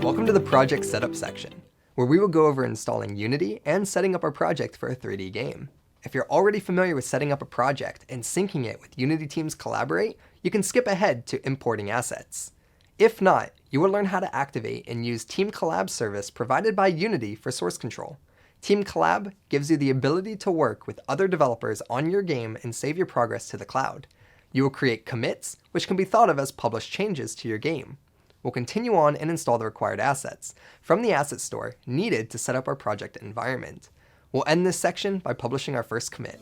Welcome to the project setup section, where we will go over installing Unity and setting up our project for a 3D game. If you're already familiar with setting up a project and syncing it with Unity Teams Collaborate, you can skip ahead to importing assets. If not, you will learn how to activate and use Team Collab service provided by Unity for source control. Team Collab gives you the ability to work with other developers on your game and save your progress to the cloud. You will create commits, which can be thought of as published changes to your game. We'll continue on and install the required assets from the asset store needed to set up our project environment. We'll end this section by publishing our first commit.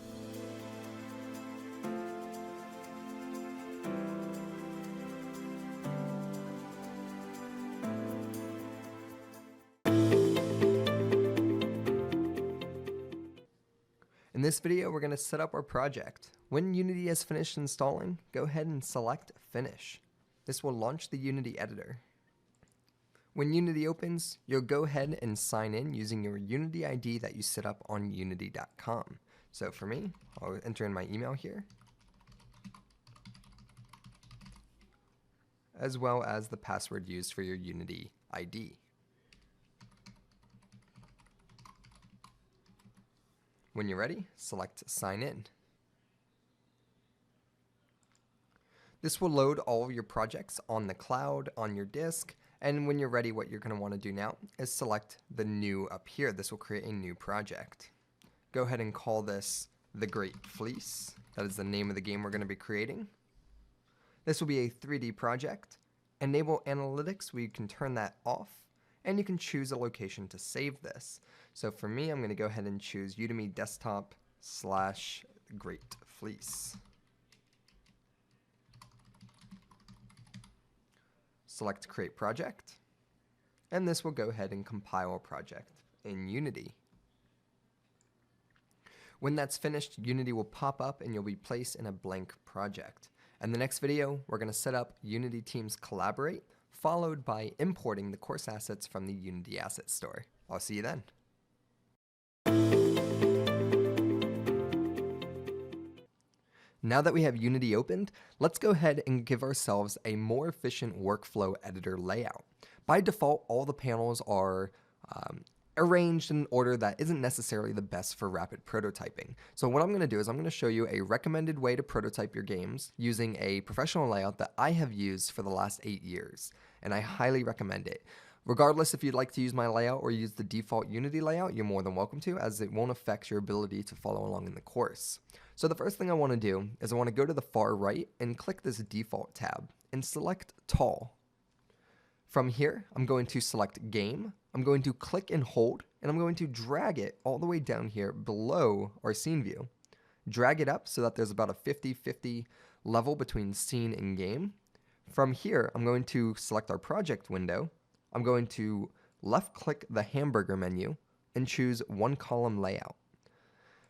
In this video, we're going to set up our project. When Unity has finished installing, go ahead and select Finish. This will launch the Unity editor. When Unity opens, you'll go ahead and sign in using your Unity ID that you set up on unity.com. So for me, I'll enter in my email here, as well as the password used for your Unity ID. When you're ready, select Sign In. This will load all of your projects on the cloud, on your disk, and when you're ready, what you're going to want to do now is select the new up here. This will create a new project. Go ahead and call this The Great Fleece. That is the name of the game we're going to be creating. This will be a 3D project. Enable analytics, we can turn that off, and you can choose a location to save this. So for me, I'm going to go ahead and choose Udemy Desktop / Great Fleece. Select Create Project, and this will go ahead and compile a project in Unity. When that's finished, Unity will pop up and you'll be placed in a blank project. In the next video, we're going to set up Unity Teams Collaborate, followed by importing the course assets from the Unity Asset Store. I'll see you then. Now that we have Unity opened, let's go ahead and give ourselves a more efficient workflow editor layout. By default, all the panels are arranged in an order that isn't necessarily the best for rapid prototyping. So what I'm going to do is I'm going to show you a recommended way to prototype your games using a professional layout that I have used for the last 8 years, and I highly recommend it. Regardless if you'd like to use my layout or use the default Unity layout, you're more than welcome to, as it won't affect your ability to follow along in the course. So the first thing I want to do is I want to go to the far right and click this default tab and select Tall. From here, I'm going to select Game, I'm going to click and hold, and I'm going to drag it all the way down here below our scene view. Drag it up so that there's about a 50-50 level between scene and game. From here, I'm going to select our project window. I'm going to left click the hamburger menu and choose one column layout.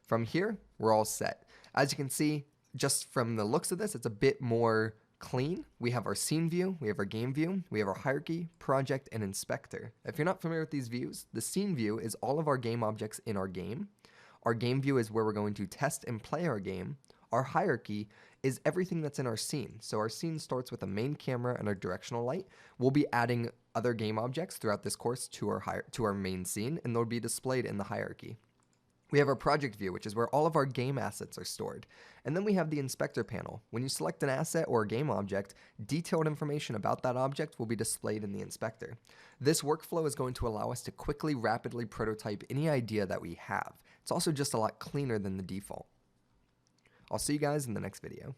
From here, we're all set. As you can see, just from the looks of this, it's a bit more clean. We have our scene view, we have our game view, we have our hierarchy, project, and inspector. If you're not familiar with these views, the scene view is all of our game objects in our game. Our game view is where we're going to test and play our game. Our hierarchy is everything that's in our scene. So our scene starts with a main camera and a directional light. We'll be adding other game objects throughout this course to our main scene, and they'll be displayed in the hierarchy. We have our project view, which is where all of our game assets are stored. And then we have the inspector panel. When you select an asset or a game object, detailed information about that object will be displayed in the inspector. This workflow is going to allow us to quickly, rapidly prototype any idea that we have. It's also just a lot cleaner than the default. I'll see you guys in the next video.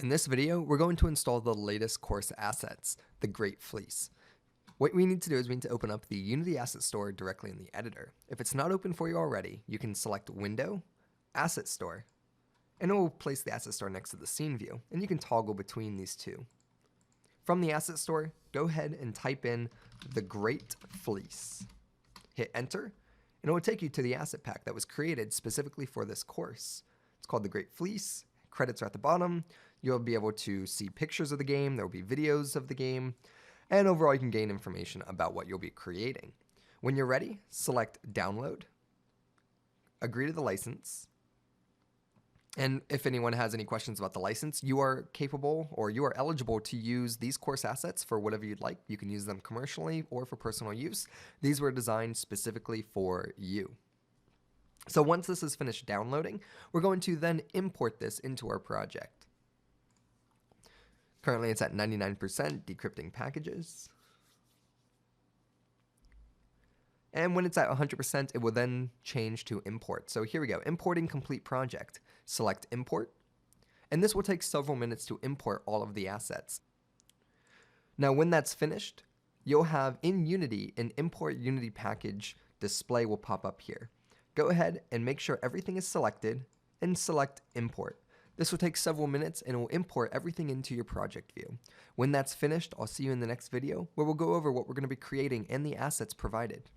In this video, we're going to install the latest course assets, the Great Fleece. What we need to do is we need to open up the Unity Asset Store directly in the editor. If it's not open for you already, you can select Window, Asset Store, and it will place the Asset Store next to the scene view, and you can toggle between these two. From the Asset Store, go ahead and type in the Great Fleece. Hit Enter, and it will take you to the asset pack that was created specifically for this course. It's called the Great Fleece. Credits are at the bottom. You'll be able to see pictures of the game. There will be videos of the game. And overall, you can gain information about what you'll be creating. When you're ready, select Download, agree to the license, And if anyone has any questions about the license, you are capable or you are eligible to use these course assets for whatever you'd like. You can use them commercially or for personal use. These were designed specifically for you. So once this is finished downloading, we're going to then import this into our project. Currently it's at 99% decrypting packages. And when it's at 100%, it will then change to import. So here we go, importing complete project. Select import, and this will take several minutes to import all of the assets. Now when that's finished, you'll have in Unity an import Unity package display will pop up here. Go ahead and make sure everything is selected and select import. This will take several minutes and it will import everything into your project view. When that's finished, I'll see you in the next video where we'll go over what we're going to be creating and the assets provided.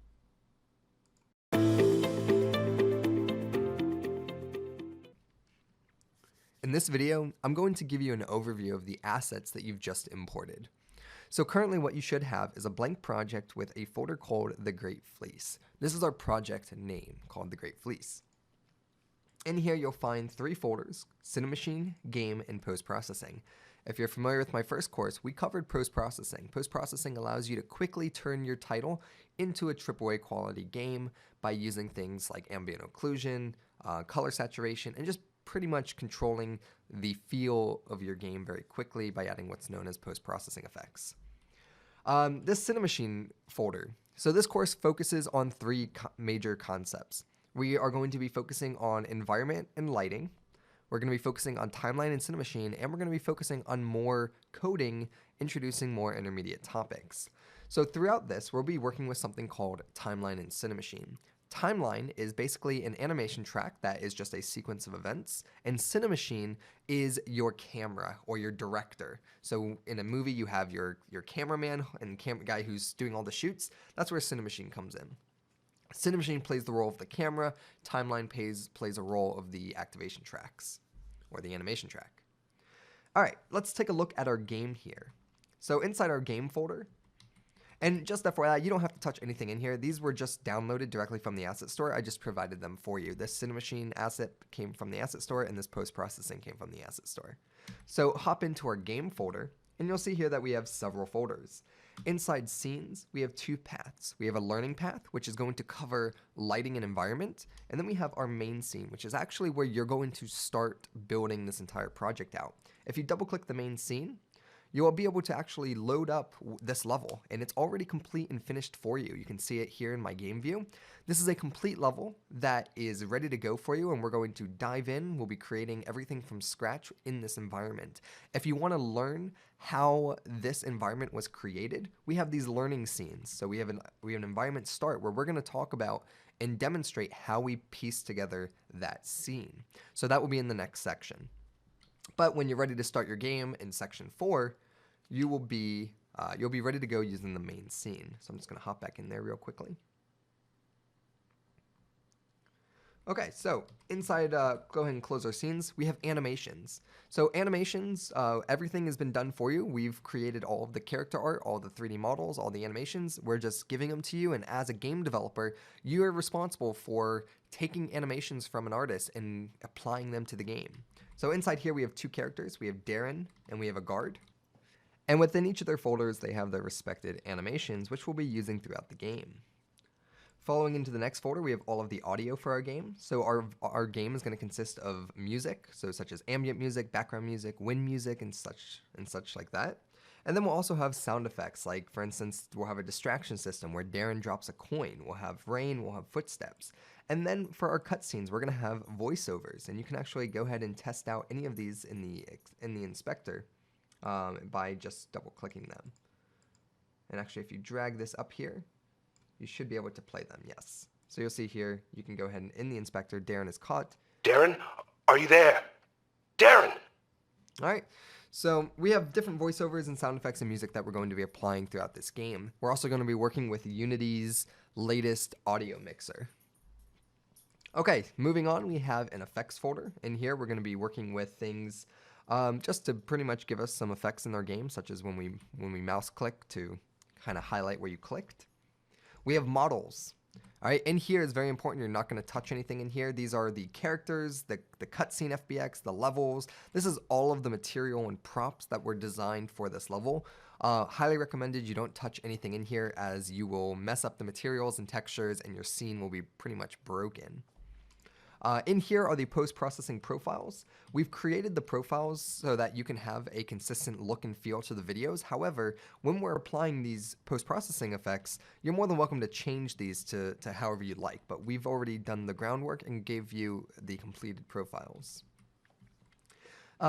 In this video, I'm going to give you an overview of the assets that you've just imported. So currently what you should have is a blank project with a folder called The Great Fleece. This is our project name called The Great Fleece. In here you'll find 3 folders: Cinemachine, Game, and Post-Processing. If you're familiar with my first course, we covered post-processing. Post-processing allows you to quickly turn your title into a AAA quality game by using things like ambient occlusion, color saturation, and just pretty much controlling the feel of your game very quickly by adding what's known as post-processing effects. This Cinemachine folder. So this course focuses on 3 major concepts. We are going to be focusing on environment and lighting. We're going to be focusing on timeline and Cinemachine, and we're going to be focusing on more coding, introducing more intermediate topics. So throughout this, we'll be working with something called timeline and Cinemachine. Timeline is basically an animation track that is just a sequence of events, and Cinemachine is your camera or your director. So in a movie, you have your cameraman and guy who's doing all the shoots. That's where Cinemachine comes in. Cinemachine plays the role of the camera. Timeline plays a role of the activation tracks or the animation track. All right, let's take a look at our game here. So inside our game folder, and just FYI, you don't have to touch anything in here. These were just downloaded directly from the asset store. I just provided them for you. This Cinemachine asset came from the asset store, and this post-processing came from the asset store. So hop into our game folder, and you'll see here that we have several folders. Inside scenes, we have 2 paths. We have a learning path, which is going to cover lighting and environment, and then we have our main scene, which is actually where you're going to start building this entire project out. If you double-click the main scene, you will be able to actually load up this level, and it's already complete and finished for you. You can see it here in my game view. This is a complete level that is ready to go for you, and we're going to dive in. We'll be creating everything from scratch in this environment. If you want to learn how this environment was created, we have these learning scenes. So we have an environment start where we're going to talk about and demonstrate how we piece together that scene. So that will be in the next section. But when you're ready to start your game in section 4, you'll be ready to go using the main scene. So I'm just going to hop back in there real quickly. Okay, so inside, go ahead and close our scenes. We have animations. So animations, everything has been done for you. We've created all of the character art, all the 3D models, all the animations. We're just giving them to you, and as a game developer, you are responsible for taking animations from an artist and applying them to the game. So inside here we have 2 characters. We have Darren and we have a guard. And within each of their folders, they have their respected animations, which we'll be using throughout the game. Following into the next folder, we have all of the audio for our game. So our game is going to consist of music, so such as ambient music, background music, wind music, and such like that. And then we'll also have sound effects, like for instance, we'll have a distraction system where Darren drops a coin. We'll have rain, we'll have footsteps. And then for our cutscenes, we're going to have voiceovers, and you can actually go ahead and test out any of these in the inspector by just double-clicking them. And actually, if you drag this up here, you should be able to play them, yes. So you'll see here, you can go ahead and in the inspector, Darren is caught. Darren, are you there? Darren! All right, so we have different voiceovers and sound effects and music that we're going to be applying throughout this game. We're also going to be working with Unity's latest audio mixer. Okay, moving on, we have an effects folder. In here, we're going to be working with things just to pretty much give us some effects in our game, such as when we mouse click to kind of highlight where you clicked. We have models. All right, in here is very important. You're not going to touch anything in here. These are the characters, the cutscene FBX, the levels. This is all of the material and props that were designed for this level. Highly recommended you don't touch anything in here, as you will mess up the materials and textures and your scene will be pretty much broken. In here are the post-processing profiles. We've created the profiles so that you can have a consistent look and feel to the videos. However, when we're applying these post-processing effects, you're more than welcome to change these to however you like, but we've already done the groundwork and gave you the completed profiles.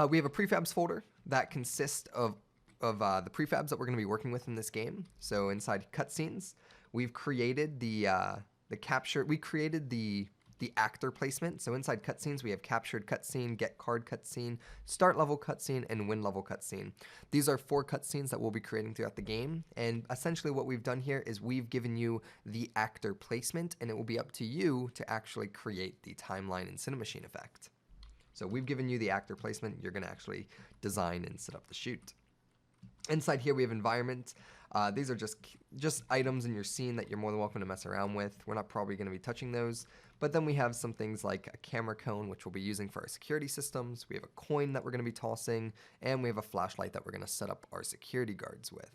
We have a prefabs folder that consists of the prefabs that we're going to be working with in this game. So inside cutscenes, we've created the actor placement. So inside cutscenes, we have captured cutscene, get card cutscene, start level cutscene, and win level cutscene. These are 4 cutscenes that we'll be creating throughout the game. And essentially what we've done here is we've given you the actor placement, and it will be up to you to actually create the timeline and Cinemachine effect. So we've given you the actor placement. You're going to actually design and set up the shoot. Inside here, we have environment. These are just items in your scene that you're more than welcome to mess around with. We're not probably going to be touching those. But then we have some things like a camera cone, which we'll be using for our security systems. We have a coin that we're going to be tossing, and we have a flashlight that we're going to set up our security guards with.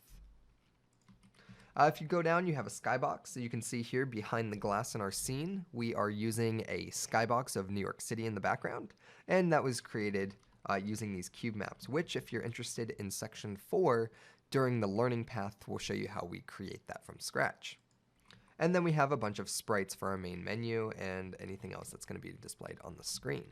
If you go down, you have a skybox. So you can see here behind the glass in our scene, we are using a skybox of New York City in the background, and that was created using these cube maps, which, if you're interested in section 4, during the learning path, we'll show you how we create that from scratch. And then we have a bunch of sprites for our main menu and anything else that's going to be displayed on the screen.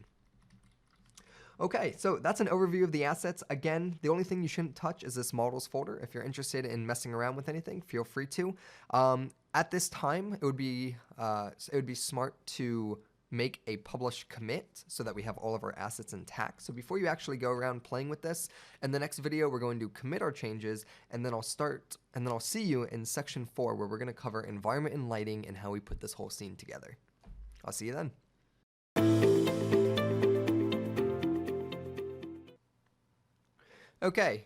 Okay, so that's an overview of the assets. Again, the only thing you shouldn't touch is this models folder. If you're interested in messing around with anything, feel free to. At this time, it would be smart to make a publish commit so that we have all of our assets intact. So before you actually go around playing with this, in the next video we're going to commit our changes, and then I'll see you in section 4, where we're going to cover environment and lighting and how we put this whole scene together. I'll see you then. Okay,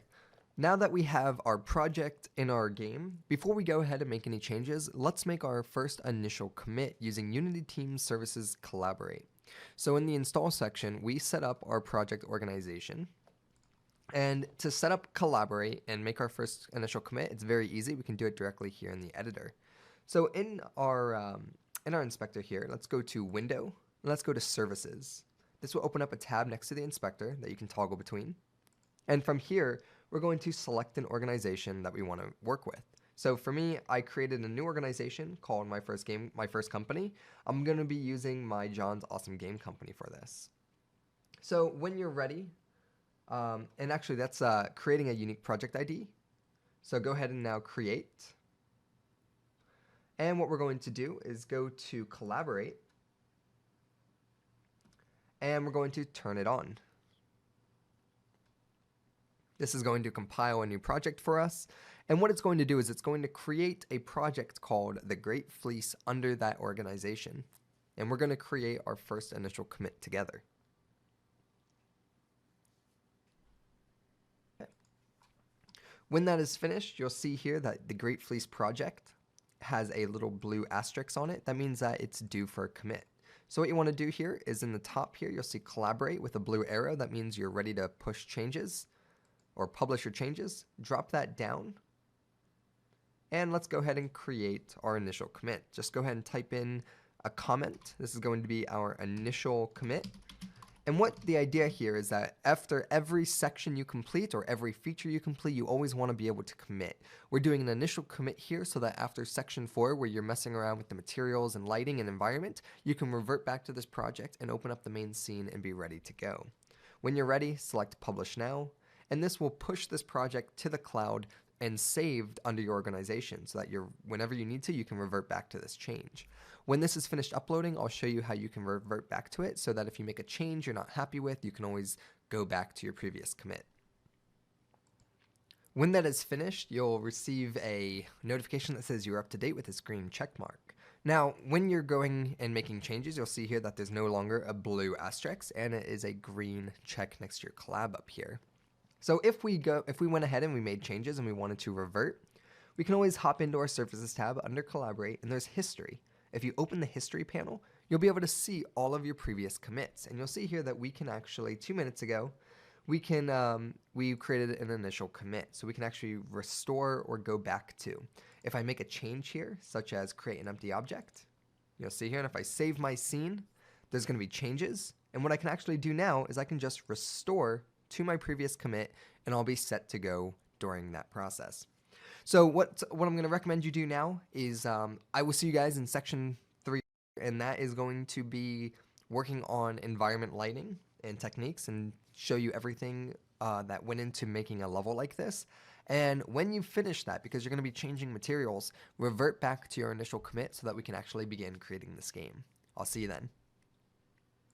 now that we have our project in our game, before we go ahead and make any changes, let's make our first initial commit using Unity Team Services Collaborate. So in the install section, we set up our project organization. And to set up Collaborate and make our first initial commit, it's very easy. We can do it directly here in the editor. So in our inspector here, let's go to Window, and let's go to Services. This will open up a tab next to the inspector that you can toggle between. And from here, we're going to select an organization that we want to work with. So for me, I created a new organization called my first company. I'm going to be using my John's Awesome Game Company for this. So when you're ready, and actually that's creating a unique project ID. So go ahead and now create. And what we're going to do is go to Collaborate, and we're going to turn it on. This is going to compile a new project for us. And what it's going to do is it's going to create a project called The Great Fleece under that organization. And we're going to create our first initial commit together. Okay. When that is finished, you'll see here that the Great Fleece project has a little blue asterisk on it. That means that it's due for a commit. So what you want to do here is in the top here, you'll see Collaborate with a blue arrow. That means you're ready to push changes or publish your changes. Drop that down, and let's go ahead and create our initial commit. Just go ahead and type in a comment. This is going to be our initial commit. And what the idea here is that after every section you complete or every feature you complete, you always want to be able to commit. We're doing an initial commit here so that after section 4, where you're messing around with the materials and lighting and environment, you can revert back to this project and open up the main scene and be ready to go. When you're ready, select Publish Now, and this will push this project to the cloud and saved under your organization so that whenever you need to, you can revert back to this change. When this is finished uploading, I'll show you how you can revert back to it so that if you make a change you're not happy with, you can always go back to your previous commit. When that is finished, you'll receive a notification that says you're up to date with this green check mark. Now, when you're going and making changes, you'll see here that there's no longer a blue asterisk, and it is a green check next to your collab up here. So if we went ahead and we made changes and we wanted to revert, we can always hop into our Services tab under Collaborate, and there's History. if you open the history panel, you'll be able to see all of your previous commits. And you'll see here that we can actually, 2 minutes ago, we created an initial commit. So we can actually restore or go back to. If I make a change here, such as create an empty object, you'll see here, and if I save my scene, there's going to be changes. And what I can actually do now is I can just restore to my previous commit, and I'll be set to go during that process. So what I'm going to recommend you do now is I will see you guys in section 3, and that is going to be working on environment lighting and techniques and show you everything that went into making a level like this. And when you finish that, because you're going to be changing materials, revert back to your initial commit so that we can actually begin creating this game. I'll see you then.